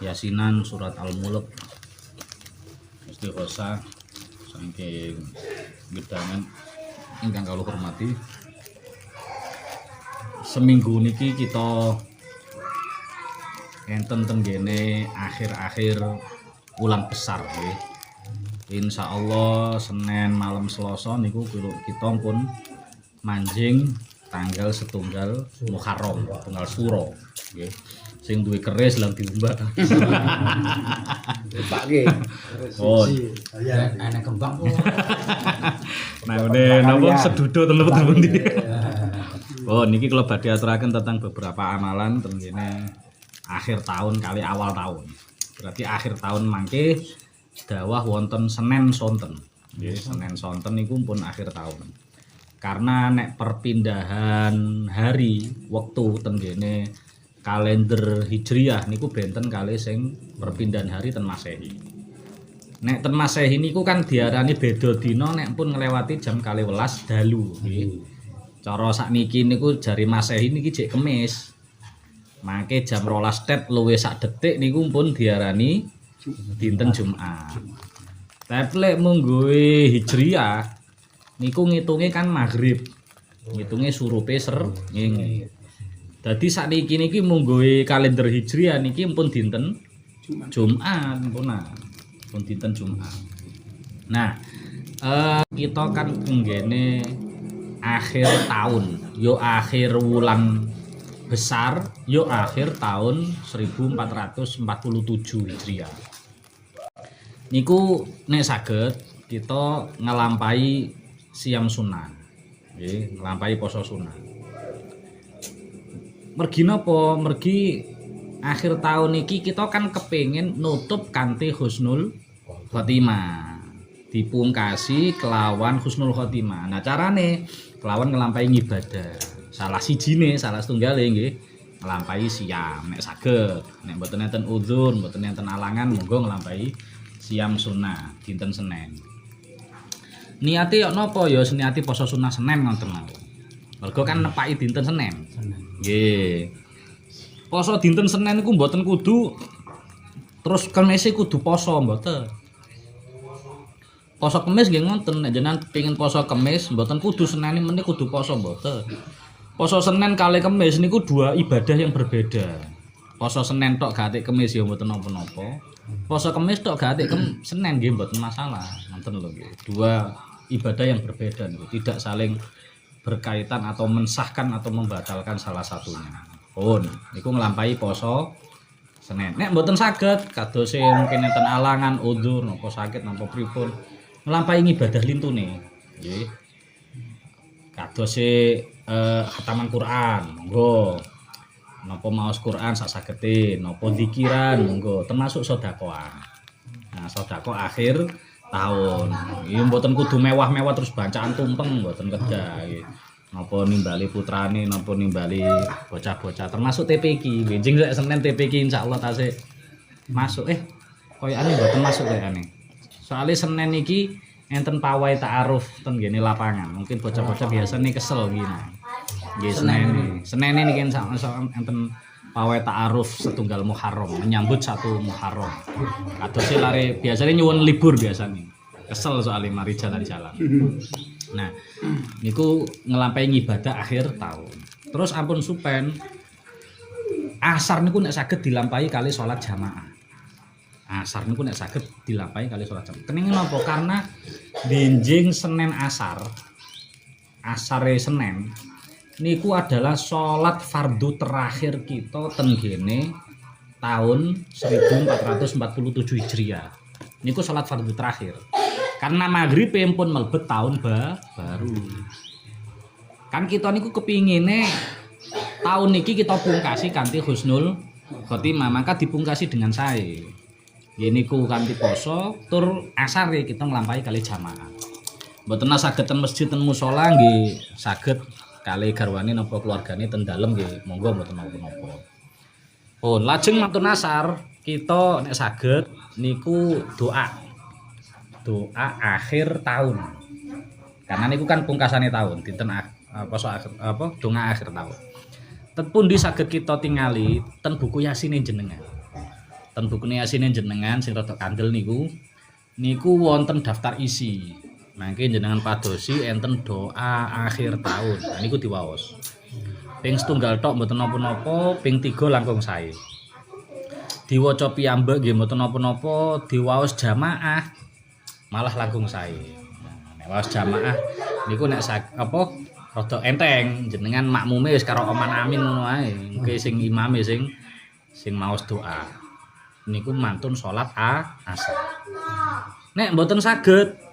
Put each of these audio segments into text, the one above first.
Yasinan surat Al-Mulk Istighosa saking gedangan ingkang kula hormati. Seminggu niki kita enten tenggene akhir-akhir ulang besar nggih. Insyaallah Senin malam Selasa niku kita pun manjing tanggal setunggal Muharram tanggal Suro nggih. Sing duwe keris lang diumbak. Pak nggih. Oh, Ana kembang kok. nah udah napa sedudo temen-temen ndi. Oh, niki kalau badhe aturaken tentang beberapa amalan tengene akhir tahun kali awal tahun. Berarti akhir tahun mangke dawah wonten Senin sonten. Nggih, Senin sonten niku pun akhir tahun. Karena nek perpindahan hari wektu tengene kalender Hijriyah niku benten kali sing perpindahan hari ten Masehi. Nek ten Masehi niku kan diarani beda dina nek pun nglewati jam 12 dalu nggih. Cara sakniki niku jari Masehi niki jek Kemis. Mangke jam 12 tet luwih sak detik niku pun diarani dinten Jumat. Tapi lek mungguhe Hijriyah niku ngitunge kan maghrib. Ngitunge surupe srengenge. Dadi sakniki niki mungguhe kalender Hijriyah niki pun dinten Jumat pun dinten Jumat. Nah, kita kan tenggene akhir tahun, yo akhir wulan besar, yo akhir tahun 1447 Hijriah. Niku nek saged kita ngelampahi siam sunnah. Nggih, ngelampahi poso sunnah. Mergi napa? Mergi akhir tahun niki kita kan kepengin nutup kanthi husnul khotimah. Dipungkasi kelawan husnul khotimah. Nah, carane kelawan ngelampahi ibadah. Salah sijine, salah setunggale nggih, ngelampahi siam nek saged. Nek mboten enten udzur, mboten enten alangan, monggo ngelampahi siam sunnah dinten Senin. Niate yo napa ya niati poso sunnah Senin ngoten mawon. Mergo kan nepaki dinten Senin. Nggih. Poso dinten Senin niku mboten kudu terus Kemis kudu poso mboten. Poso Kemis nggih ngoten nek jenengan pengin poso Kemis mboten kudu Senin meneh kudu poso mboten. Poso Senin kali Kemis niku dua ibadah yang berbeda. Poso Senin tok gak atik Kemis ya mboten napa-napa. Poso Kemis tok gak atik Senin nggih mboten masalah. Ngoten lho nggih. Dua ibadah yang berbeda niku tidak saling berkaitan atau mensahkan atau membatalkan salah satunya. Pun niku nglampahi poso Senin. Nek mboten saged kadose mungkin enten alangan, udzur, napa sakit, napa pripun, nglampahi ibadah lintune. Nggih. Kadose khataman Quran, monggo. Napa maos Quran sak sagete, napa zikiran, monggo, termasuk sedekah. Nah, sedekah akhir tahun. Iki mboten kudu mewah-mewah terus bancaan tumpeng mboten kedah iki. Napa nimbali putrane, napa nimbali bocah-bocah termasuk TPQ. Benjing sak Senin TPQ insyaallah tasih masuk koyokane mboten masuk kayane. Soale Senin iki enten pawai ta'aruf ten ngene lapangan. Mungkin bocah-bocah biasane kesel gini. Nggih Senin niki enten pawai ta'aruf setunggal Muharram menyambut satu Muharram. Kadose lare biasanya nyuwun libur biasanya. Kesel soal mari jalan-jalan. Nah, niku ngelampahi ibadah akhir tahun. Terus ampun supen asar niku nek saged dilampahi kali salat jamaah. Asar niku nek saged dilampahi kali salat jamaah. Kening napa? Karena benjing Senin asare Senin niku adalah sholat fardu terakhir kita tenggene tahun 1447 Hijriah. Niku sholat fardu terakhir. Karena maghrib pun melebet tahun baru. Kan kita niku kepingine tahun niki kita pungkasi kanthi husnul khotimah, maka dipungkasi dengan sae. Nggih niku kanthi poso tur asar kita nglampahi kali jamaah. Mboten saged ten masjid ten musala nggih saged kali garwane napa keluargane ten dalem nggih monggo mboten napa-napa. Oh, lajeng mantun asar kita nek saged niku doa akhir tahun. Karena niku kan pungkasane tahun dinten donga akhir tahun. Ten pundi saged kita tingali ten buku Yasine jenengan. ten bukune Yasine jenengan sing rada kandel niku wonten daftar isi. Mangke jenengan padosi enten doa akhir tahun. Nah niku diwaos. Ping setunggal tok mboten napa-napa, ping 3 langkung sae. Diwaca piyambak nggih mboten napa-napa, diwaos jamaah malah langkung sae. Nah, nek waos jamaah niku nek rada enteng jenengan makmume wis karo oman amin ngono ae. Engke sing imame sing maos doa. Niku mantun salat asar. Nek mboten saged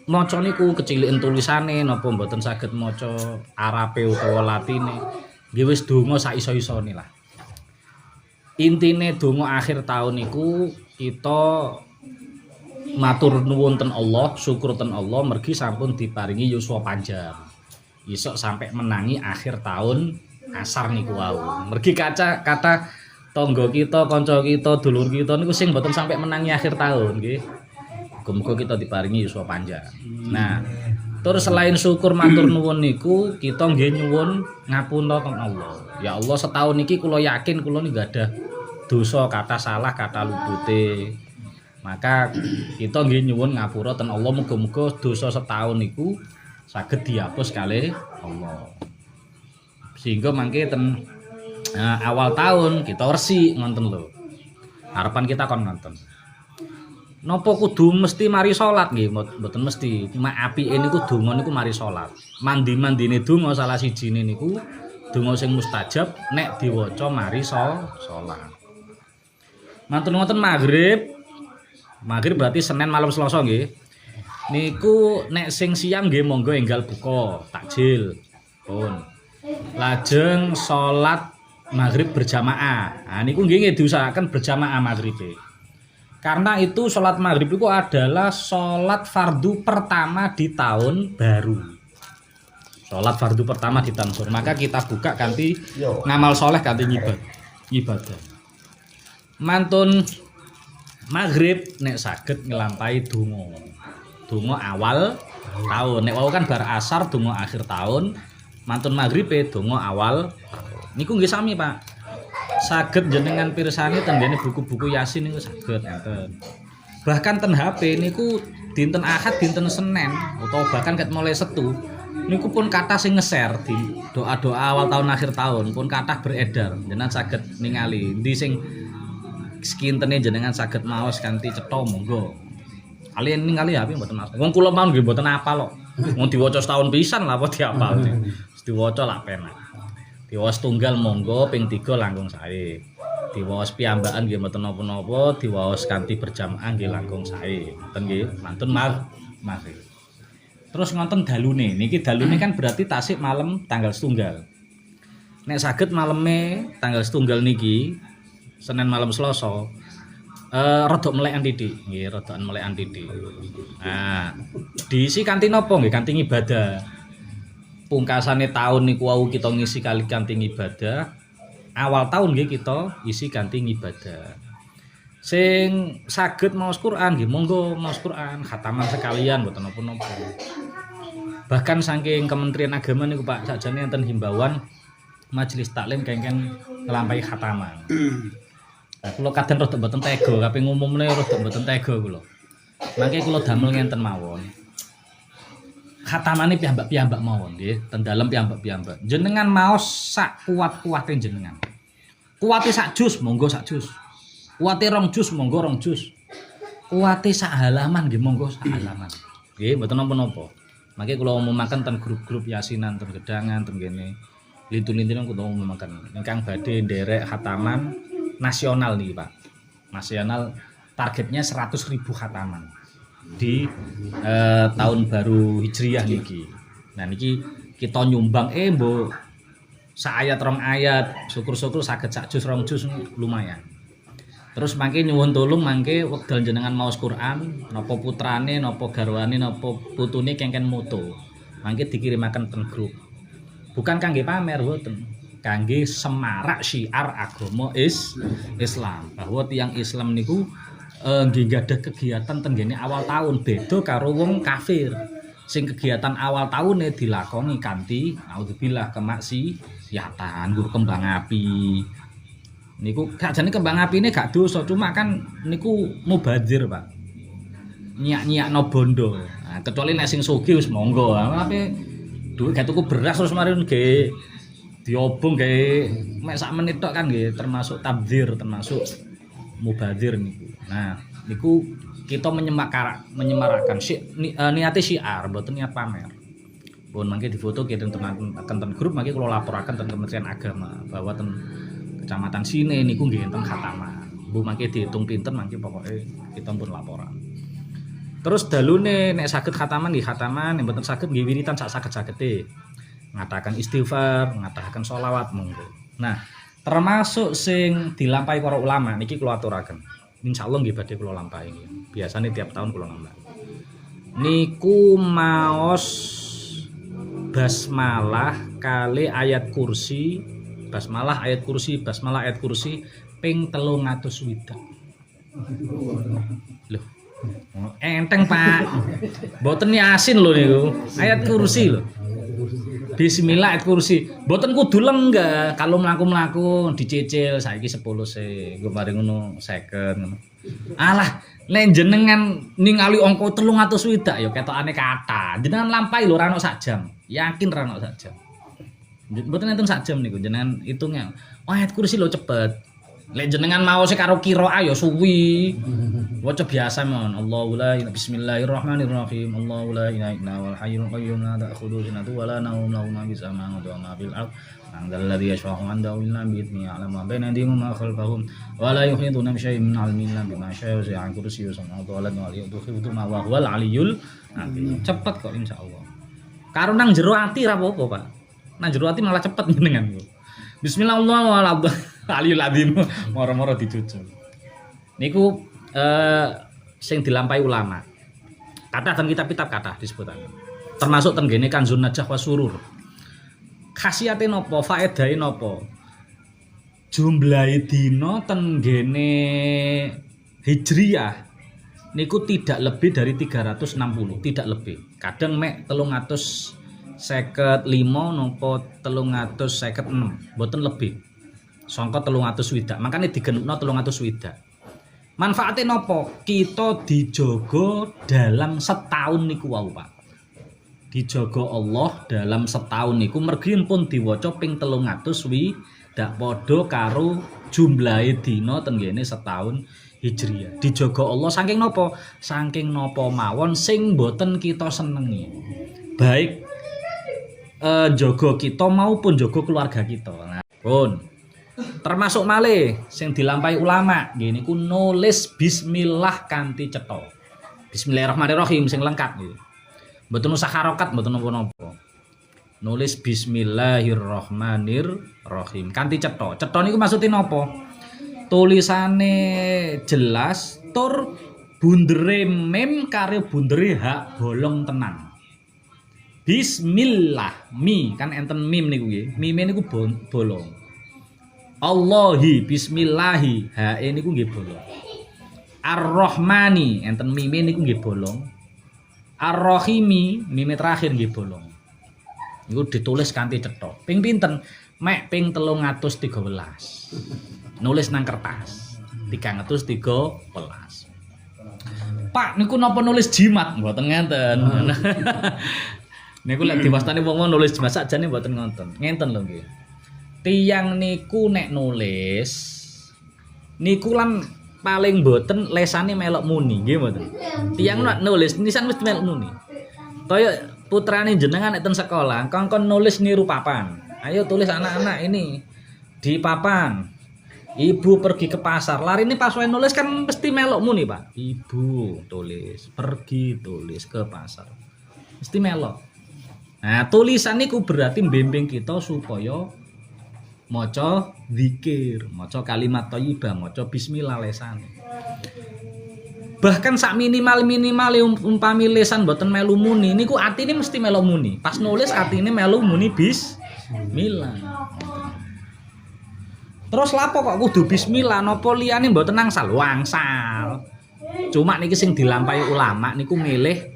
maca niku keciliken tulisane napa mboten saged maca Arabe utawa Latine, nggih wis donga sak iso-isone lah. Intine donga akhir tahun niku kita matur nuwun ten Allah, syukur ten Allah mergi sampun diparingi yuswa panjang. Isok sampai menangi akhir tahun asar niku wau. Mergi kata tangga kita, kanca kita, dulur kita niku sing mboten sampai menangi akhir tahun nggih. Muga-muga kita diparingi yuswa panjang. Nah, terus selain syukur matur nuwun niku kita nggih nyuwun ngapura teng Allah. Ya Allah setahun niki kula yakin kula niki gadah dosa kata salah kata lupute. Maka kita nggih nyuwun ngapura ten Allah muga-muga dosa setahun niku saged dihapus kalih Allah. Sehingga mangke ten awal tahun kita resik ngoten lho. Harapan kita kon nonton. Napa kudu mesti mari salat nggih, mboten mesti. Cuma apike niku donga niku mari salat. Mandi-mandine donga salah sijine niku donga sing mustajab nek diwaca mari salat. Mantun ngoten maghrib. Maghrib berarti Senin malam Selasa nggih. Niku nek sing siang nggih monggo enggal buka takjil. Pun. Lajeng salat maghrib berjamaah. Nah niku nggih diusahaken berjamaah maghribe. Karena itu sholat maghrib itu adalah sholat fardu pertama di tahun baru. Sholat fardu pertama di tahun baru. Maka kita buka ganti ngamal soleh ganti ibadah. Mantun maghrib nek saged nglampahi donga awal tahun. Nek wau kan bar asar donga akhir tahun. Mantun maghribe donga awal tahun. Niku nggih sami Pak. Saged jenengan pirsani tenggene buku-buku Yasin niku saged enten. Bahkan ten HP niku dinten Ahad, dinten Senin utawa bahkan ket mulai Setu niku pun kathah sing nge-share di doa-doa awal tahun akhir tahun pun kathah beredar. Jenengan saged ningali endi sing skintene jenengan saged maos kanthi cetha monggo. Kalian ningali HP mboten masalah. Wong kula mawon nggih mboten apal kok. Wong diwaca setahun pisan lah apa diapal. Diwaca lak penak. Diwaos tunggal monggo ping 3 langkung sae. Diwaos piyambakan nggih mboten napa-napa, diwaos kanthi berjamaah nggih langkung sae. Ngoten nggih, mantun maghrib. Terus ngonten dalune. Niki dalune kan berarti tasik malam tanggal setunggal. Nek saged maleme tanggal setunggal niki Senin malam Selasa rada melekan titik, nggih rada melekan titik. Nah, diisi kanthi napa nggih? Kanthi ibadah. Pungkasane tahun niku wau kita ngisi kali kanthi ibadah. Awal tahun nggih kita isi kanthi ibadah. Sing saged maos Quran nggih monggo maos Quran, khataman sekalian mboten napa-napa. Bahkan saking Kementerian Agama niku Pak sakjane enten himbauan majelis taklim kengken nglampahi khataman. Nah, kula kadang rada mboten tega, kaping umumne rada mboten tega kula. Mangke kula damel ngenten mawon. Khatamane piyambak-piyambak mawon nggih, ten dalem piyambak-piyambak. Jenengan maos sak kuat-kuate jenengan. Kuwate sak jus monggo sak jus. Kuwate 2 jus monggo 2 jus. Kuwate sak halaman nggih monggo sak halaman. Nggih, mboten napa-napa. Mangke kula umumaken ten grup-grup Yasinan ten Gedangan ten kene. Lintu-lintune kula umumaken. Ingkang badhe nderek khataman nasional niki, Pak. Nasional targetnya 100.000 khataman. Di tahun baru Hijriah niki. Nah niki kita nyumbang mbok sak ayat 2 ayat, syukur-syukur saged sak jus 2 jus lumayan. Terus mangke nyuwun tulung mangke wekdal jenengan maos Quran, napa putrane, napa garwane, napa putune kengken moto. Mangke dikirimaken ten grup. Bukan kangge pamer mboten, kangge semarak syiar agama Islam. Bahwa tiang Islam niku nggih gadah kegiatan tenggene awal tahun beda karo wong kafir sing kegiatan awal tahune dilakoni kanthi naudzubillah kemaksiatan, nggur kembang api. Niku sakjane kembang apine gak dosa, cuma kan niku mubazir, Pak. Nyak-nyakno bondo. Nah, kecuali nek sing sugih wis monggo. Tapi duit gak tuku beras terus mari nggih diobong gawe mek sak menit tok kan nggih termasuk tabdzir, termasuk mubazir niku. Nah, niku kita menyemarakan niate syiar, mboten niat pamer. Pun mangke difoto kirim ten grup mangke kula laporaken ten Kementerian Agama bahwa ten Kecamatan sini niku nggih enten khataman. Bu mangke dihitung pinten mangke pokoke kita pun laporan. Terus dalune nek saged khataman nggih khataman, nek mboten saged nggih wiritan sak saged-sagede. Ngatakan istighfar, ngatakan sholawat monggo. Nah, termasuk sing dilampahi para ulama niki kula aturaken. Insyaallah nggih badhe kula lampahi. Biasane tiap tahun kula lampahi. Niku maos basmalah kali ayat kursi, basmalah ayat kursi ping 300 widak. Loh, enteng Pak. Mboten Yasin lho niku. Ayat kursi lho. Bismillah ayat kursi. Mboten kudu lenggah. Kalau mlaku-mlaku dicicil saiki 10 se. Nggo mari ngono 50 ngono. Alah, nek jenengan ningali angka 300 widak ya ketokane kathah. Jenengan lampahi lho ora ono sak jam. Yakin ora ono sak jam. Mboten enten sak jam niku jenengan hitungnya. Oh, ayat kursi lho cepet. Lek jenengan mau sing karo qiraah ya suwi. Waca biasa mon. Allahu la ilaha bismillahirrahmanirrahim. Allahu la ilaha illa huwal hayyul qayyum la ta'khudhuhu sinatun wa la nawm lahu ma fis samawati wa ma fil ardh. Man dzal ladzi yashfa'u 'indahu illa bi idhnihi ya'lamu ma baina aydihim wa ma khalfahum wa la yuhituna bi shay'in min 'ilmihi illa bima sha'a wa si'a kursiyyuhu samawati wal ardi wa la yuhituna ma huwal 'aliyyul azim. Cepet kok insyaallah. Karo nang jero ati ra apa-apa, Pak. Nang jero ati malah cepet jenengan. Bismillahirrahmanirrahim. Aliyul azim moro-moro dicucul. Niku sing dilampahi ulama. Kathah ten kitab-kitab kathah disebutaken. Termasuk ten gene Kanzun Najah wa Surur. Khasiate napa? Faedahe napa? Jumlahe dina ten gene Hijriyah niku tidak lebih dari 360, tidak lebih. Kadang mek 355 napa 356, mboten lebih. Sangka 300 widak. Makane digenukno 300 widak. Manfaate napa? Kita dijaga dalam setahun niku wau, Pak. Dijaga Allah dalam setahun niku mergi pun diwaca ping 300 widak padha karo jumlahe dina tenggene setahun Hijriyah. Dijaga Allah saking napa? Saking napa mawon sing boten kita senengi. Baik jaga kita maupun jaga keluarga kita. Nah, pun termasuk malih sing dilampahi ulama nggih niku nulis bismillah kanthi cetha. Bismillahirrahmanirrahim sing lengkap nggih. Mboten usah harokat, mboten napa-napa. Nulis bismillahirrahmanirrahim kanthi cetha. Cetha niku maksude napa? Tulisane jelas tur bundere mim karo bundere hak bolong tenan. Bismillah mi kan enten mim niku nggih. Mime niku bolong. Allahi bismillahi hae niku nggih bolong. Ar-Rahmani enten mime niku nggih bolong. Ar-Rahimi mime terakhir nggih bolong. Niku ditulis kanthi cetha. Ping pinten? Mek ping 313. Nulis nang kertas. 313. Pak niku napa nulis jimat? Mboten ngenten. Niku lek diwastani wong nulis jimat sakjane mboten ngonten. Ngenten lho nggih. Tiyang niku nek nulis niku lan paling boten lesane melok muni nggih mboten. Tiyang nek nulis nisan mesti melok muni. Kaya putrane jenengan nek ten sekolah kongkon nulis niru papan. Ayo tulis anak-anak ini di papan. Ibu pergi ke pasar. Lari ini pas wae nulis kan mesti melok muni, Pak. Ibu tulis, pergi tulis ke pasar. Mesti melok. Nah, tulisan niku berarti mbimbing kita supaya maca zikir, maca kalimat thayyibah, maca bismillah lesane. Bahkan sak minimal umpami lesan mboten melu muni niku atine mesti melu muni. Pas nulis atine melu muni bismillah. Terus lapo kok kudu bismillah napa liyane mboten angsal? Wangsal. Cuma niki sing dilampahi ulama niku milih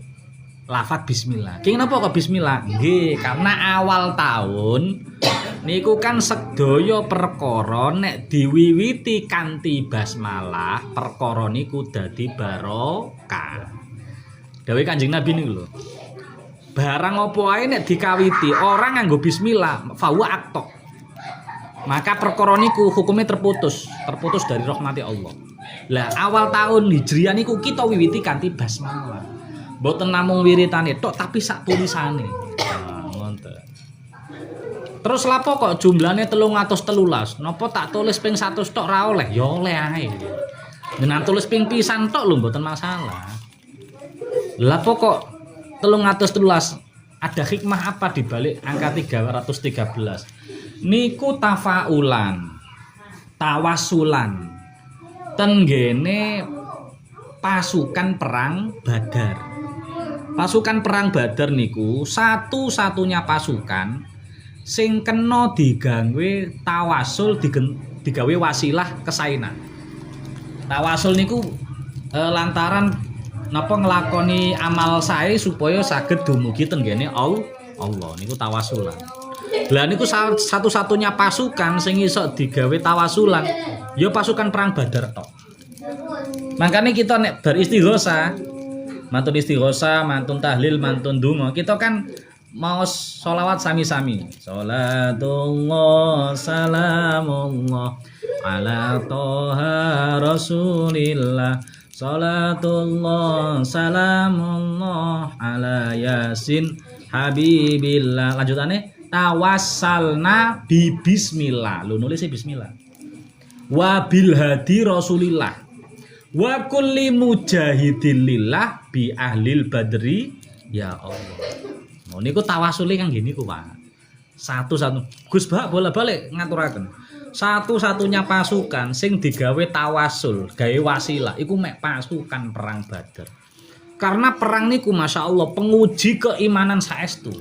lafaz bismillah. Ki napa kok bismillah? Nggih, karena awal tahun Niku kan sedaya perkara nek diwiwiti kanthi basmalah, perkara niku dadi barokah. Dawe Kanjeng Nabi niku lho. Barang apa ae nek dikawiti ora nganggo bismillah, fahuwa aktok. Maka perkara niku hukumnya terputus dari rahmati Allah. Lah awal tahun Hijriah niku kita wiwiti kanthi basmalah. Mboten namung wiritane tok tapi sak tulisane. Nah, ngoten. Terus lapo kok jumlahnya 313? Napa tak tulis ping 100 tok ra oleh? Ya oleh ae. Dengan tulis ping pisan tok lho mboten masalah. Lapo kok 313? Ada hikmah apa di balik angka 313? Niku tafaulan, tawasulan. Tenggene pasukan perang Badar. Pasukan perang Badar niku satu-satunya pasukan sing kena digangwe tawasul digawe wasilah kesainan. Tawasul niku lantaran napa nglakoni amal sae supaya saged dumugi tenggene Allah niku tawasulan. Lah niku satu-satunya pasukan sing iso digawe tawasulan ya pasukan perang Badar tok. Makanya kita nek beristighosa, mantun istighosa, mantun tahlil, mantun donga, kita kan mau sholawat sami-sami. Sholatullah salamullah ala toha rasulillah. Sholatullah salamullah ala yasin habibillah. Lanjutannya tawassalna bi bismillah. Lu nulisnya bismillah. Wa bil hadi rasulillah. Wa kulli mujahidin lillah bi ahlil badri ya Allah. Oh niku tawasule kang ngene niku, Pak. Satu-satu Gus Bak bola-balik ngaturaken. Satu-satunya pasukan sing digawe tawasul, gawe wasilah iku mek pasukan perang Badar. Karena perang niku Masya Allah penguji keimanan saestu.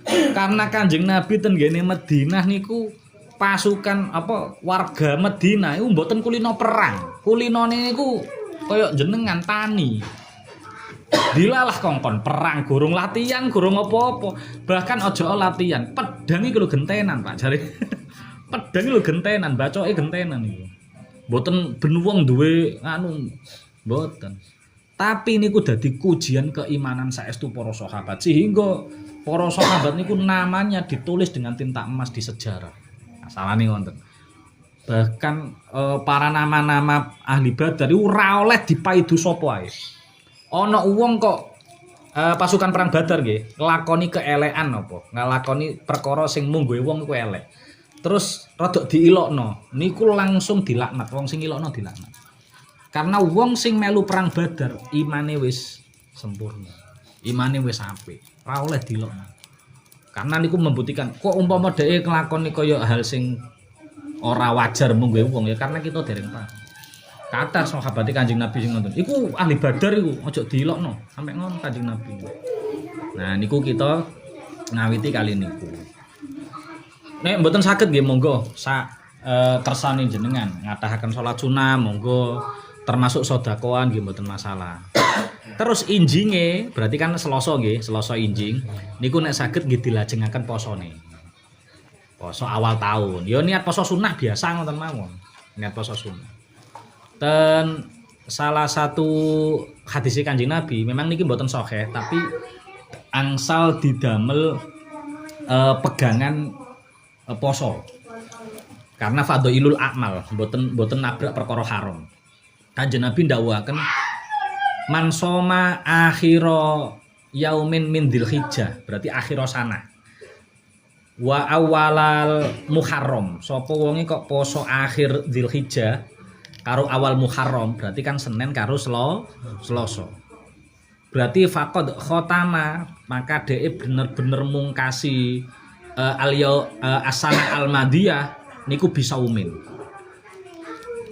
Karena Kanjeng Nabi tenggene Madinah niku pasukan apa warga Madinah iku mboten kulino perang. Kulinone niku kaya jenengan tani. Dilalah kongkon perang gurung latihan gurung apa-apa. Bahkan aja latihan, pedang iki lho gentenan, Pak jare. Pedang iki lho gentenan, bacoke gentenan iku. Mboten ben wong duwe anu mboten. Tapi niku dadi kujian keimanan saestu para sahabat sehingga para sahabat niku namanya ditulis dengan tinta emas di sejarah. Masalahne wonten. Bahkan para nama-nama ahli Badar iku ora oleh dipaidu sapa ae. Ana wong kok pasukan perang Badar nggih nglakoni keelekan apa? Nglakoni perkara sing mungguhe wong iku elek. Terus rada diilokno, niku langsung dilaknat, wong sing ilokno dilaknat. Karena wong sing melu perang Badar imane wis sempurna. Imane wis apik, ora oleh dilokno. Karena niku membuktikan kok umpama dhek nglakoni kaya hal sing ora wajar mungguhe wong ya karena kita dereng paham. Kata sahabat Kanjeng Nabi sing ngoten. Iku ahli Badar iku aja diilokno sampai ngono Kanjeng Nabi. Nah niku kita ngawiti kali niku. Nek mboten saged nggih monggo sak kersane jenengan ngatahaken salat sunah monggo termasuk sedekahan nggih mboten masalah. Terus injinge berarti kan Selasa nggih, Selasa injing. Niku nek saged nggih dilajengaken posone. Poso awal tahun. Ya niat poso sunah biasa ngoten mawon. Niat poso sunah. Dan salah satu hadis Kanjeng Nabi memang niki mboten sahih tapi angsal didamel pegangan poso. Karena fadhailul a'mal, mboten nabrak perkara haram. Kanjeng Nabi ndawuhaken man soma akhira yaumin min dzulhijjah, berarti akhira sanah. Wa awalal muharram, sapa wonge kok poso akhir dzulhijjah karo awal Muharram berarti kan Senin karo Selasa. Berarti faqad khotama maka dhek bener-bener mungkasi as-sana al-madiyah niku bisa umin.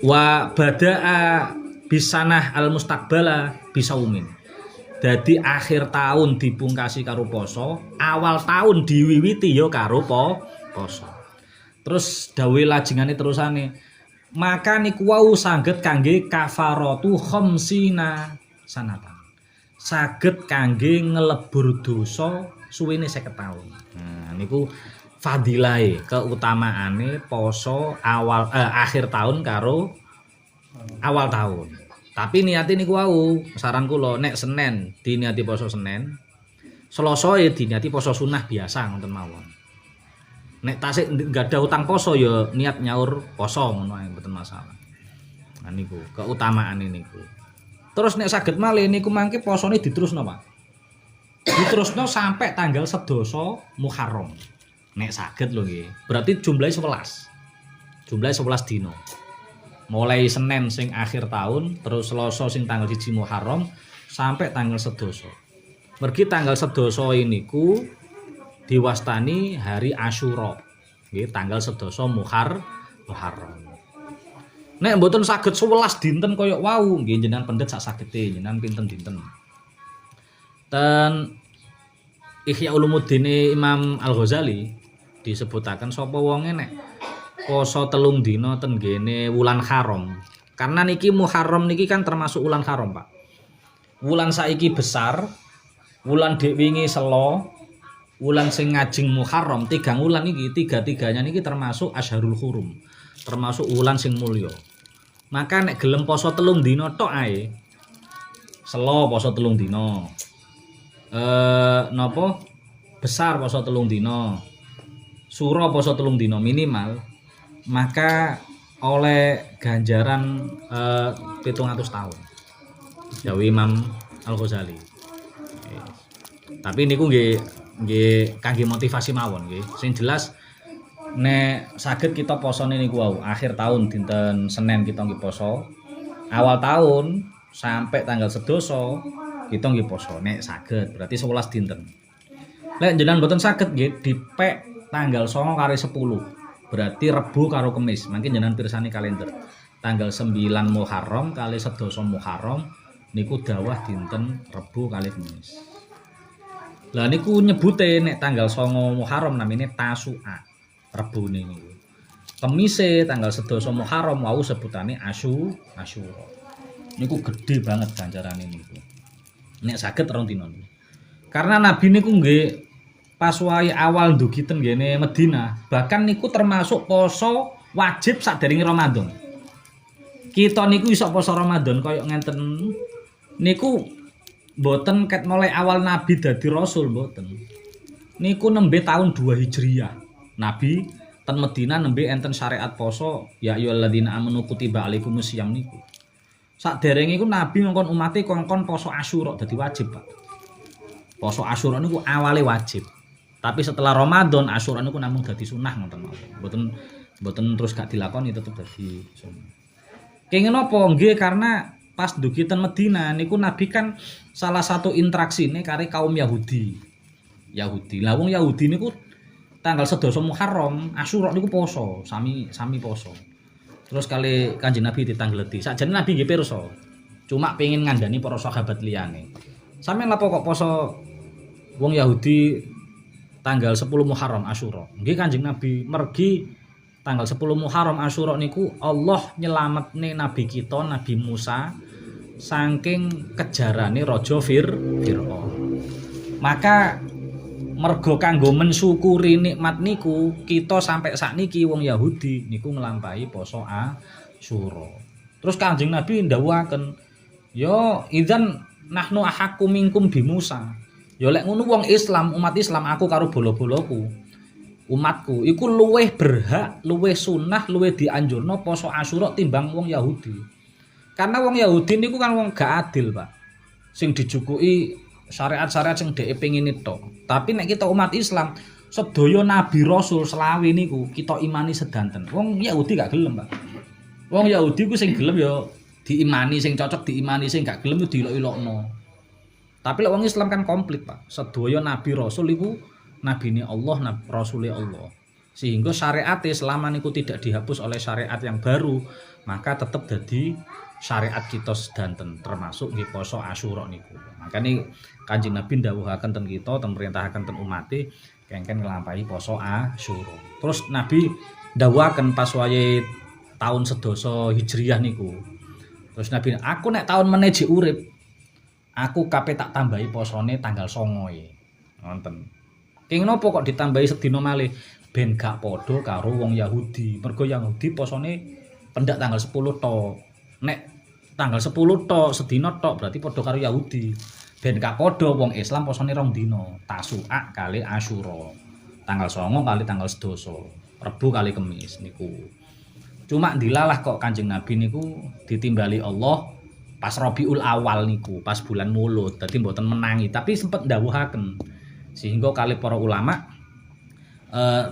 Wa badaa bisanah al-mustaqbala bisa umin. Dadi akhir tahun dipungkasi karo poso, awal tahun diwiwiti ya karo poso. Terus dawuh lajengane terusane maka niku wau saged kangge kafaratu khamsina sanatan. Saged kangge ngelebur dosa suwene 50 taun. Nah niku fadilahe, keutamaane poso akhir tahun karo awal tahun. Tapi niate niku wau, saran kula nek Senin diniati poso Senin, Selasa diniati poso sunah biasa ngoten mawon. Nek tasik enggak ada utang poso ya niat nyaur poso ngono ae mboten masalah. Nah niku keutamaan niku. Terus nek saged malih niku mangke posone diterusno, Pak. Diterusno sampai tanggal 11 Muharram. Nek saged lho nggih. Berarti jumlahnya 11. Jumlahnya 11 dino. Mulai Senin sing akhir tahun, terus Selasa sing tanggal 1 Muharram sampai tanggal 11. Mergi tanggal 11 niku diwastani hari Asyura. Nggih, tanggal 11 Muharram. Nek mboten saged 11 dinten kaya wau, nggih jenengan pendet sak sagete, jenengan pinten dinten. Ten Ihya Ulumuddin Imam Al-Ghazali disebutaken sapa wonge nek poso 3 dina ten gene wulan haram. Karena niki Muharram niki kan termasuk wulan haram, Pak. Wulan saiki besar, wulan dek wingi selo, wulan sing ngajeng Muharram, 3 wulan iki, tiga-tiganya niki termasuk Asyharul Hurum. Termasuk wulan sing mulya. Maka nek gelem poso 3 dina tok ae. Selo poso 3 dina. Napa? Besar poso 3 dina. Suro poso 3 dina minimal. Maka oleh ganjaran 700 tahun. Jawi Imam Al-Ghazali. Tapi niku nggih kangge motivasi mawon nggih. Sing jelas nek saged kita posone niku wau akhir tahun dinten Senin kita nggih poso. Awal tahun sampai tanggal 11 kita nggih poso. Nek saged berarti 11 dinten. Lek jenengan mboten saged nggih dipek tanggal 9 karo 10. Berarti Rebo karo Kamis. Mungkin jenengan pirsani kalender. Tanggal 9 Muharram kali 11 Muharram niku dawah dinten Rebo kali Kamis. Lah niku nyebute nek tanggal 9 Muharram namine Tasu'a. Rebone niku. Kemise tanggal 11 Muharram wau sebutane Asyura. Niku gede banget ganjarane niku. Nek saged rong dina niku. Karena Nabi niku nggih pas wae awal ndugi ten ngene Madinah, bahkan niku termasuk poso wajib sadèrèngé Ramadan. Kita niku iso poso Ramadan kaya ngenten niku mboten ket mulai awal Nabi dadi rasul mboten. Niku nembe tahun 2 Hijriah. Nabi ten Madinah nembe enten syariat poso ya ayyuhalladzina amanu kutiba alaikumus syiyam niku. Sadèrèngé iku Nabi ngongkon umate kongkon poso Asyura dadi wajib, Pak. Poso Asyura niku awale wajib. Tapi setelah Ramadan Asyura niku namung dadi sunah ngoten mawon. Mboten terus gak dilakoni tetep dadi sunah. Kenging napa? Nggih karena pas dugi ten Madinah niku Nabi kan salah satu intraksine kare kaum Yahudi. Lah wong Yahudi niku tanggal 11 Muharram Asyura niku poso, sami poso. Terus kali Kanjeng Nabi ditanggleti. Sakjane Nabi nggih pirsa. Cuma pengin ngandani para sahabat liyane. Sampeyan lapo kok poso wong Yahudi tanggal 10 Muharram Asyura. Nggih Kanjeng Nabi mergi tanggal 10 Muharram Asyura niku Allah nyelametne nabi kita Nabi Musa saking kejarane raja Fir'aun. Maka mergo kanggo mensyukuri nikmat niku kita sampai sakniki wong Yahudi niku nglampahi poso Asyura. Terus Kanjeng Nabi ndhawuhaken, "Yo idzan nahnu ahakku minkum bi Musa." Ya lek ngono wong Islam, umat Islam aku karo bolo-boloku, umatku iku luweh berhak, luweh sunah, luweh dianjurno poso Asyura timbang wong Yahudi. Karena wong Yahudi niku kan wong gak adil, Pak. Sing dijukuki syariat-syariat sing dhek pengin tok. Tapi nek kita umat Islam, sedaya nabi rasul selawe niku kita imani sedanten. Wong Yahudi gak gelem, Pak. Wong Yahudi ku sing gelem ya diimani, sing cocok diimani, sing gak gelem yo dilok-ilokno. Tapi lek wong Islam kan komplit, Pak. Sedaya nabi rasul iku nabine Allah, rasule Allah. Sehingga syariate selama niku tidak dihapus oleh syariat yang baru, maka tetap dadi syariat kita sedanten, termasuk nggih poso Asyura niku. Makane Kanjeng Nabi ndhawuhaken ten kita, ten perintahaken ten umate kengken nglampahi poso Asyura. Terus Nabi ndhawuhaken pas wayahe taun 11 Hijriah niku. Terus Nabi, aku nek taun meneh jek urip, aku kape tak tambahi posone tanggal 9 e. Ngoten. Kenging napa kok ditambahi sedina malih? ben gak padha karo wong Yahudi. Mergo Yahudi posone pendak tanggal 10 tok. Nek tanggal 10 tok sedina tok berarti padha karo Yahudi. Ben gak padha wong Islam posone 2 dina, Tasu'a kali Asyura. Tanggal 9 kali tanggal 11, Rebo kali Kamis niku. Cuma dilalah kok Kanjeng Nabi niku ditimbali Allah pas Rabiul Awal niku, pas bulan Mulud. Dadi mboten menangi, tapi sempet ndawuhaken. Sehingga kali para ulama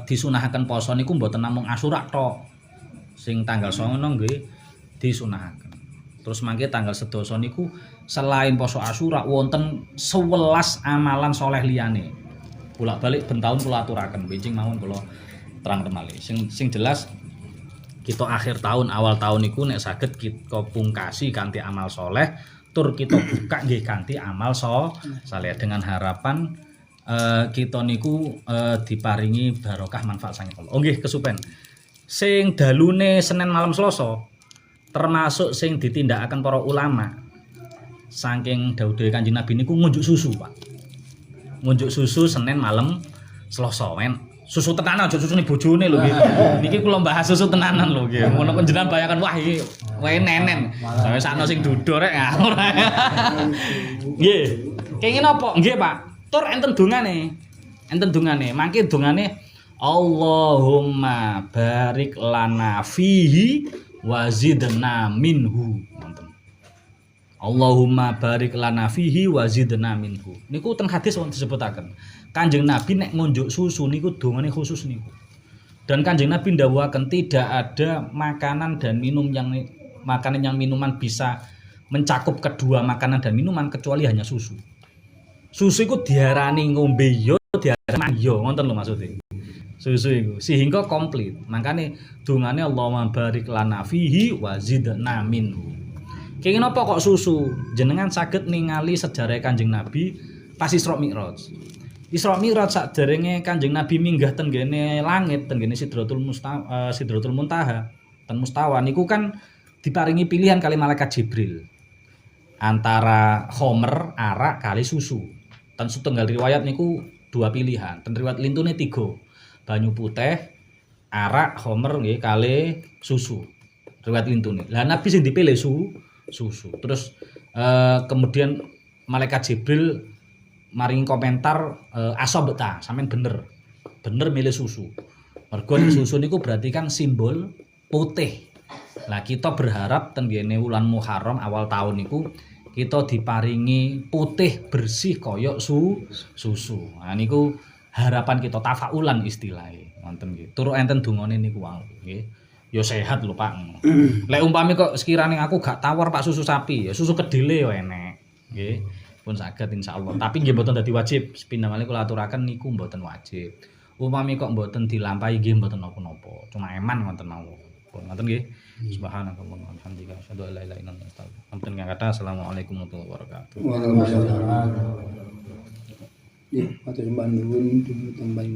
disunahaken poso niku mboten namung Asyura tok. Sing tanggal 9 nggih disunahaken. Terus mangke tanggal 11 niku selain poso Asyura wonten 11 amalan soleh liyane. Bolak-balik ben taun kula aturaken, benjing mawon kula terang malih. Sing jelas kita akhir tahun awal tahun niku nek saged kita pungkasi kanthi amal soleh tur kita buka nggih kanthi amal saleh dengan harapan kita niku diparingi barokah manfaat saking Allah. Oh nggih kesupen. Sing dalune Senin malam Selasa termasuk sing ditindakaken para ulama saking dawuhe Kanjeng Nabi niku ngunjuk susu, Pak. Ngunjuk susu Senin malam Selasa men. Susu tenanan aja susune bojone lho nggih. Niki kula bahas susu tenanan lho nggih. Ngono panjenengan bayangkan wah iki wae nenen. Saya sakno sing duduk rek ngawur. Nggih. Kenging napa? Nggih, Pak. Tur enten dongane. Enten dongane. Mangke dongane Allahumma barik lana fihi wa zidna minhu. Ngoten. Allahumma barik lana fihi wa zidna minhu. Niku teng hadis wonten disebutaken. Kanjeng Nabi nek ngunjuk susu niku dongane khusus niku. Dan Kanjeng Nabi ndawuhaken tidak ada makanan dan minum yang minuman bisa mencakup kedua makanan dan minuman kecuali hanya susu. Susu iku diarani ngombe yo, diarani yo, ngoten lho maksudnya. Susu iku sehingga komplit. Makane dongane Allahumma barik lana fihi wa zidna minhu. Kenging napa kok susu? Jenengan saged ningali sejarah Kanjeng Nabi pas Isra Mi'raj. Isra Mi'raj saderenge Kanjeng Nabi minggah ten gene langit, ten gene Sidratul Muntaha, ten Mustawa niku kan diparingi pilihan kali malaikat Jibril. Antara khomer, arak kali susu. Ten setunggal riwayat niku 2 pilihan. Ten riwayat lintune 3. Banyu putih, arak, khomer nggih kali susu. Riwayat lintune. Lah Nabi sing dipilih susu. Terus kemudian malaikat Jibril maringi komentar asobeta sampean bener milih susu. Mergo susu niku berarti kan simbol putih. Lah kita berharap tenggene wulan Muharram awal tahun niku kita diparingi putih bersih koyok susu. Nah niku harapan kita tafaulan istilahnya. Wonten nggih. Tur enten dongane niku wau nggih. Ya sehat lho Pak. Lek umpami kok sekirane aku gak tawar Pak susu sapi, ya susu kedile ya enek. Nggih. Pun saged insyaallah. Tapi nggih mboten dadi wajib. Sepindah malih kula aturaken niku mboten wajib. Upami kok mboten dilampahi nggih mboten napa-napa. Cuma eman ngoten mawon. Pun ngoten nggih. Subhanakallahumma wa bihamdika asyhadu an la ilaha illa anta astaghfiruka wa atubu ilaik. Assalamualaikum warahmatullahi wabarakatuh. Waalaikumsalam. Ya, matur nuwun tambah